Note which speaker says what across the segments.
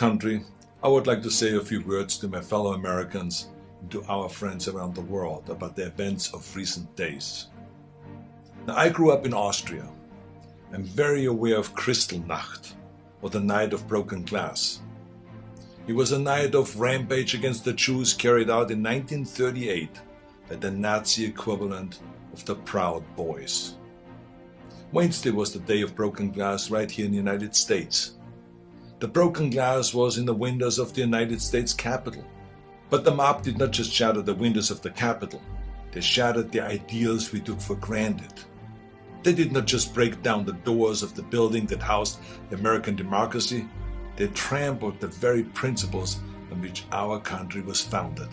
Speaker 1: country, I would like to say a few words to my fellow Americans and to our friends around the world about the events of recent days. Now, I grew up in Austria. I'm very aware of Kristallnacht, or the Night of Broken Glass. It was a night of rampage against the Jews carried out in 1938 by the Nazi equivalent of the Proud Boys. Wednesday was the day of broken glass right here in the United States. The broken glass was in the windows of the United States Capitol. But the mob did not just shatter the windows of the Capitol, they shattered the ideals we took for granted. They did not just break down the doors of the building that housed American democracy, they trampled the very principles on which our country was founded.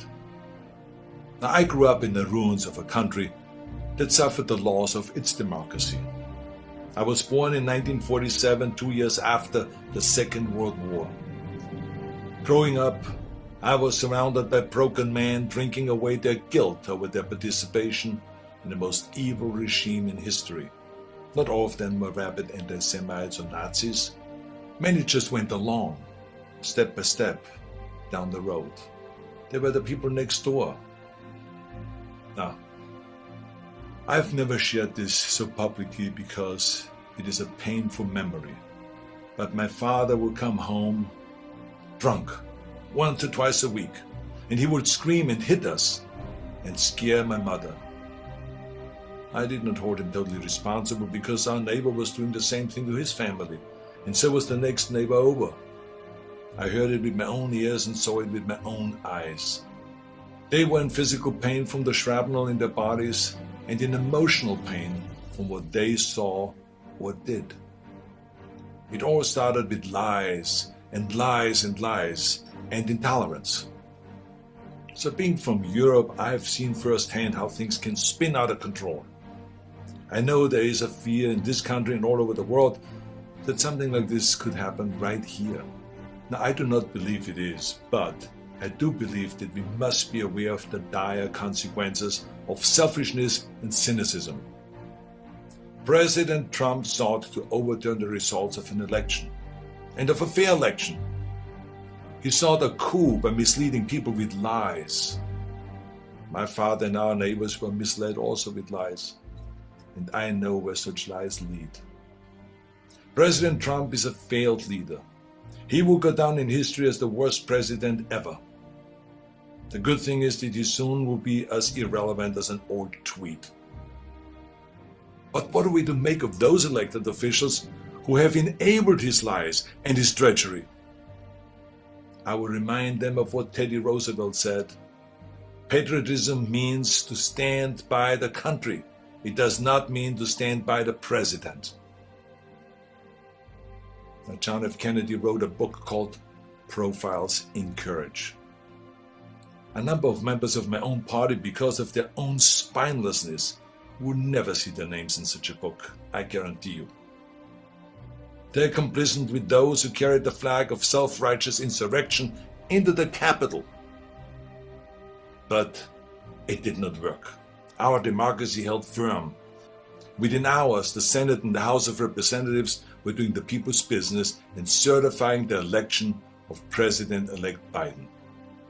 Speaker 1: Now, I grew up in the ruins of a country that suffered the loss of its democracy. I was born in 1947, 2 years after the Second World War. Growing up, I was surrounded by broken men drinking away their guilt over their participation in the most evil regime in history. Not all of them were rabid anti-Semites or Nazis. Many just went along, step by step, down the road. They were the people next door. Now, I've never shared this so publicly because it is a painful memory. But my father would come home drunk once or twice a week, and he would scream and hit us and scare my mother. I did not hold him totally responsible because our neighbor was doing the same thing to his family, and so was the next neighbor over. I heard it with my own ears and saw it with my own eyes. They were in physical pain from the shrapnel in their bodies and in emotional pain from what they saw or did. It all started with lies and lies and lies and intolerance. So being from Europe, I've seen firsthand how things can spin out of control. I know there is a fear in this country and all over the world that something like this could happen right here. Now, I do not believe it is, but I do believe that we must be aware of the dire consequences of selfishness and cynicism. President Trump sought to overturn the results of an election, and of a fair election. He sought a coup by misleading people with lies. My father and our neighbors were misled also with lies, and I know where such lies lead. President Trump is a failed leader. He will go down in history as the worst president ever. The good thing is that he soon will be as irrelevant as an old tweet. But what are we to make of those elected officials who have enabled his lies and his treachery? I will remind them of what Teddy Roosevelt said. Patriotism means to stand by the country. It does not mean to stand by the president. Now, John F. Kennedy wrote a book called Profiles in Courage. A number of members of my own party, because of their own spinelessness, would never see their names in such a book, I guarantee you. They're complicit with those who carried the flag of self-righteous insurrection into the Capitol. But it did not work. Our democracy held firm. Within hours, the Senate and the House of Representatives were doing the people's business and certifying the election of President-elect Biden.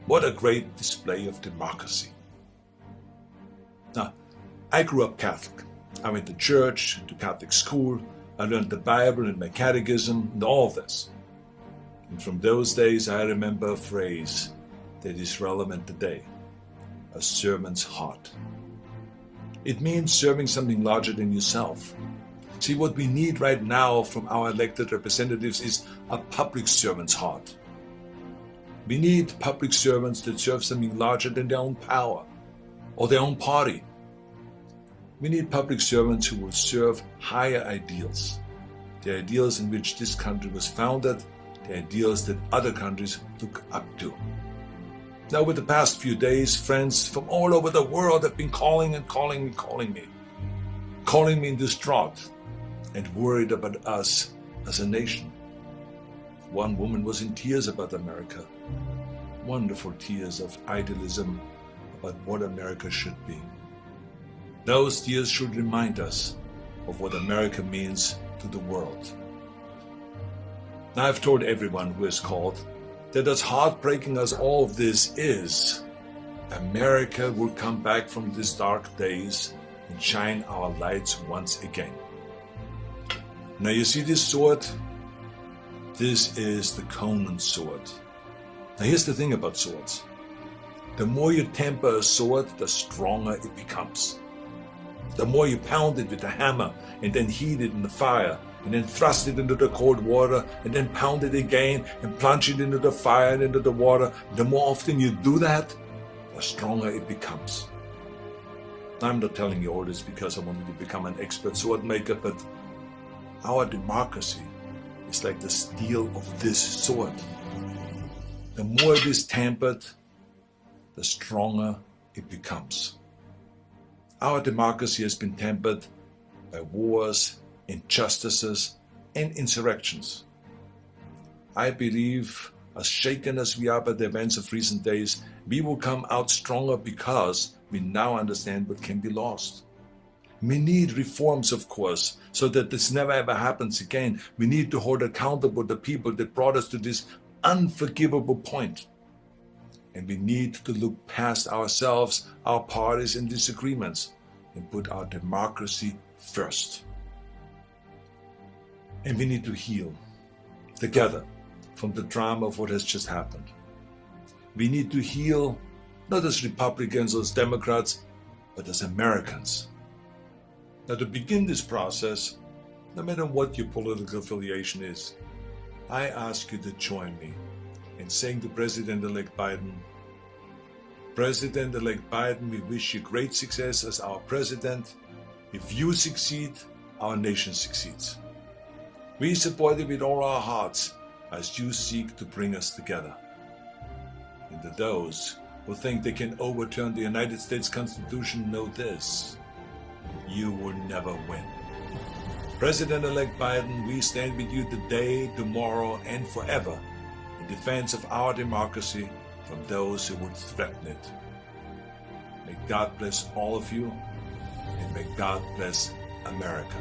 Speaker 1: What a great display of democracy. Now, I grew up Catholic. I went to church, to Catholic school. I learned the Bible and my catechism and all of this. And from those days, I remember a phrase that is relevant today: a servant's heart. It means serving something larger than yourself. See, what we need right now from our elected representatives is a public servant's heart. We need public servants that serve something larger than their own power or their own party. We need public servants who will serve higher ideals, the ideals in which this country was founded, the ideals that other countries look up to. Now, over the past few days, friends from all over the world have been calling me distraught and worried about us as a nation. One woman was in tears about America, wonderful tears of idealism about what America should be. Those tears should remind us of what America means to the world. Now, I've told everyone who has called that as heartbreaking as all of this is, America will come back from these dark days and shine our lights once again. Now you see this sword? This is the Conan sword. Now here's the thing about swords. The more you temper a sword, the stronger it becomes. The more you pound it with a hammer and then heat it in the fire and then thrust it into the cold water and then pound it again and plunge it into the fire and into the water, the more often you do that, the stronger it becomes. I'm not telling you all this because I wanted to become an expert sword maker, but our democracy is like the steel of this sword. The more it is tempered, the stronger it becomes. Our democracy has been tempered by wars, injustices, and insurrections. I believe, as shaken as we are by the events of recent days, we will come out stronger because we now understand what can be lost. We need reforms, of course, so that this never ever happens again. We need to hold accountable the people that brought us to this unforgivable point. And we need to look past ourselves, our parties and disagreements, and put our democracy first. And we need to heal together from the drama of what has just happened. We need to heal not as Republicans or as Democrats, but as Americans. Now, to begin this process, no matter what your political affiliation is, I ask you to join me in saying to President-elect Biden, President-elect Biden, we wish you great success as our president. If you succeed, our nation succeeds. We support you with all our hearts as you seek to bring us together. And to those who think they can overturn the United States Constitution, know this: you will never win. President-elect Biden, we stand with you today, tomorrow, and forever in defense of our democracy from those who would threaten it. May God bless all of you, and may God bless America.